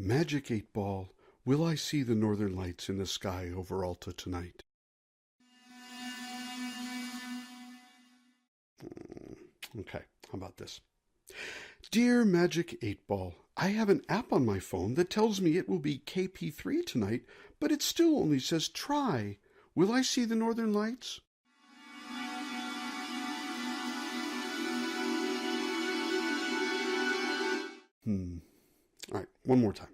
Magic 8-Ball, will I see the northern lights in the sky over Alta tonight? Okay, how about this? Dear Magic 8-Ball, I have an app on my phone that tells me it will be KP3 tonight, but it still only says try. Will I see the northern lights? All right, one more time.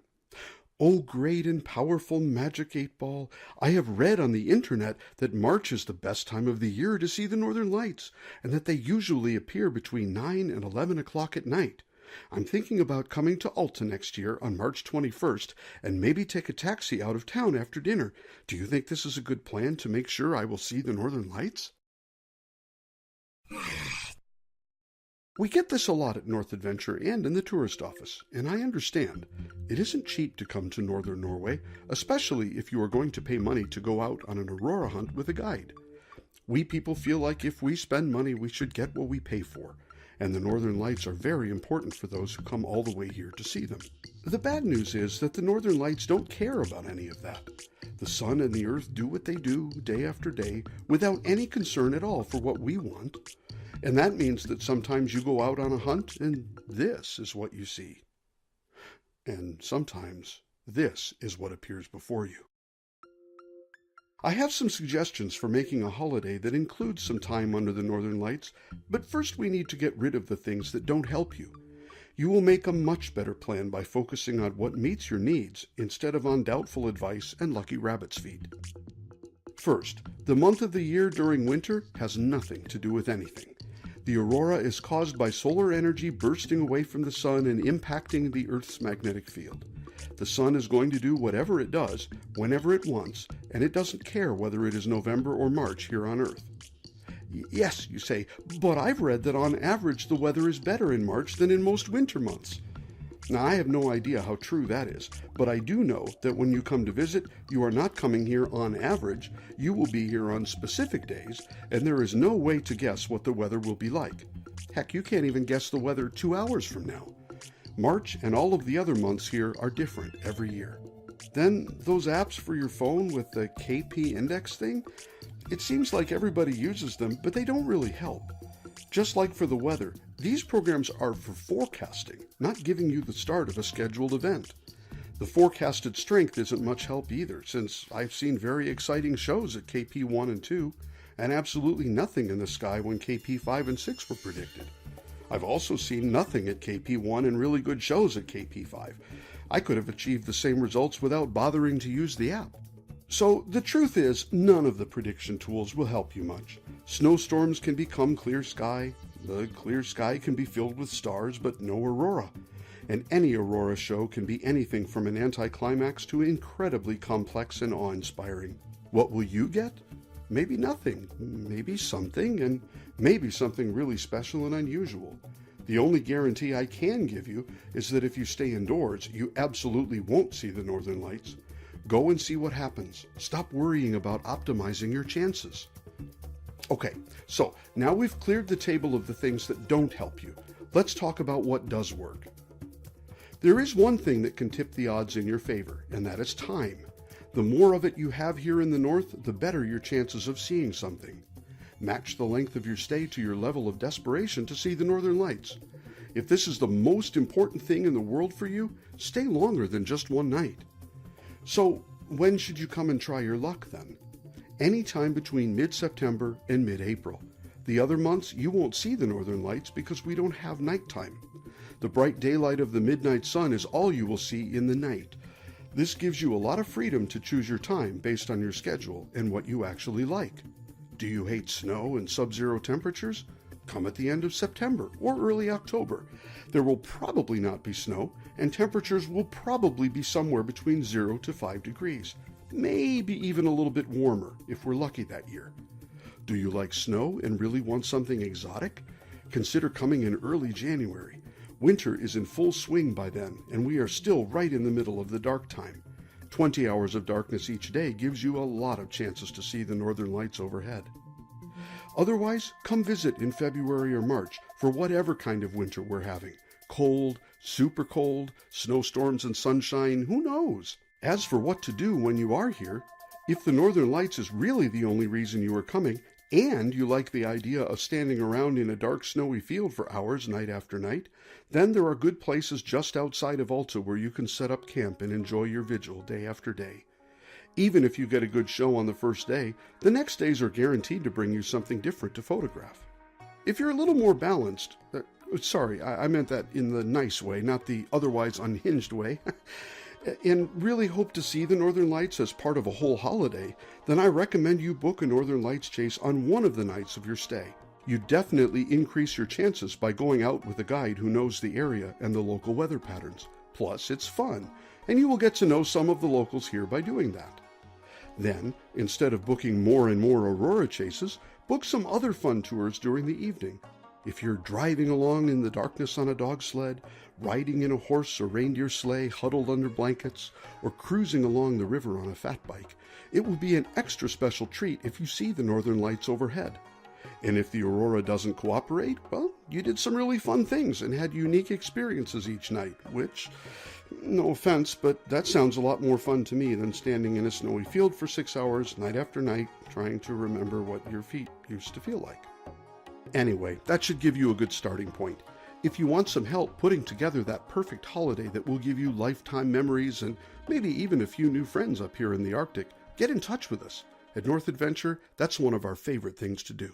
Oh, great and powerful Magic 8-Ball, I have read on the internet that March is the best time of the year to see the northern lights, and that they usually appear between 9 and 11 o'clock at night. I'm thinking about coming to Alta next year on March 21st and maybe take a taxi out of town after dinner. Do you think this is a good plan to make sure I will see the northern lights? We get this a lot at North Adventure and in the tourist office, and I understand. It isn't cheap to come to northern Norway, especially if you are going to pay money to go out on an Aurora hunt with a guide. We people feel like if we spend money, we should get what we pay for, and the northern lights are very important for those who come all the way here to see them. The bad news is that the northern lights don't care about any of that. The sun and the earth do what they do day after day without any concern at all for what we want. And that means that sometimes you go out on a hunt and this is what you see. And sometimes this is what appears before you. I have some suggestions for making a holiday that includes some time under the northern lights, but first we need to get rid of the things that don't help you. You will make a much better plan by focusing on what meets your needs instead of on doubtful advice and lucky rabbit's feet. First, the month of the year during winter has nothing to do with anything. The aurora is caused by solar energy bursting away from the sun and impacting the Earth's magnetic field. The sun is going to do whatever it does, whenever it wants, and it doesn't care whether it is November or March here on Earth. Yes, you say, but I've read that on average the weather is better in March than in most winter months. Now, I have no idea how true that is, but I do know that when you come to visit, you are not coming here on average. You will be here on specific days, and there is no way to guess what the weather will be like. Heck, you can't even guess the weather 2 hours from now. March and all of the other months here are different every year. Then, those apps for your phone with the KP index thing, it seems like everybody uses them, but they don't really help. Just like for the weather, these programs are for forecasting, not giving you the start of a scheduled event. The forecasted strength isn't much help either, since I've seen very exciting shows at KP 1 and 2, and absolutely nothing in the sky when KP 5 and 6 were predicted. I've also seen nothing at KP 1 and really good shows at KP 5. I could have achieved the same results without bothering to use the app. So the truth is, none of the prediction tools will help you much. Snowstorms can become clear sky. The clear sky can be filled with stars, but no aurora. And any aurora show can be anything from an anticlimax to incredibly complex and awe-inspiring. What will you get? Maybe nothing, maybe something, and maybe something really special and unusual. The only guarantee I can give you is that if you stay indoors, you absolutely won't see the northern lights. Go and see what happens. Stop worrying about optimizing your chances. Okay, so now we've cleared the table of the things that don't help you. Let's talk about what does work. There is one thing that can tip the odds in your favor, and that is time. The more of it you have here in the north, the better your chances of seeing something. Match the length of your stay to your level of desperation to see the northern lights. If this is the most important thing in the world for you, stay longer than just one night. So, when should you come and try your luck then? Anytime between mid-September and mid-April. The other months, you won't see the northern lights because we don't have nighttime. The bright daylight of the midnight sun is all you will see in the night. This gives you a lot of freedom to choose your time based on your schedule and what you actually like. Do you hate snow and sub-zero temperatures? Come at the end of September or early October. There will probably not be snow, and temperatures will probably be somewhere between 0 to 5 degrees. Maybe even a little bit warmer if we're lucky that year. Do you like snow and really want something exotic? Consider coming in early January. Winter is in full swing by then, and we are still right in the middle of the dark time. 20 hours of darkness each day gives you a lot of chances to see the northern lights overhead. Otherwise, come visit in February or March for whatever kind of winter we're having. Cold, Super cold, snowstorms and sunshine, who knows? As for what to do when you are here, if the Northern Lights is really the only reason you are coming, and you like the idea of standing around in a dark, snowy field for hours night after night, then there are good places just outside of Alta where you can set up camp and enjoy your vigil day after day. Even if you get a good show on the first day, the next days are guaranteed to bring you something different to photograph. If you're a little more balanced, I meant that in the nice way, not the otherwise unhinged way, and really hope to see the Northern Lights as part of a whole holiday, then I recommend you book a Northern Lights chase on one of the nights of your stay. You definitely increase your chances by going out with a guide who knows the area and the local weather patterns. Plus, it's fun, and you will get to know some of the locals here by doing that. Then, instead of booking more and more Aurora chases, book some other fun tours during the evening. If you're driving along in the darkness on a dog sled, riding in a horse or reindeer sleigh huddled under blankets, or cruising along the river on a fat bike, it will be an extra special treat if you see the Northern Lights overhead. And if the Aurora doesn't cooperate, well, you did some really fun things and had unique experiences each night, which, no offense, but that sounds a lot more fun to me than standing in a snowy field for 6 hours night after night trying to remember what your feet used to feel like. Anyway, that should give you a good starting point. If you want some help putting together that perfect holiday that will give you lifetime memories and maybe even a few new friends up here in the Arctic, get in touch with us. At North Adventure, that's one of our favorite things to do.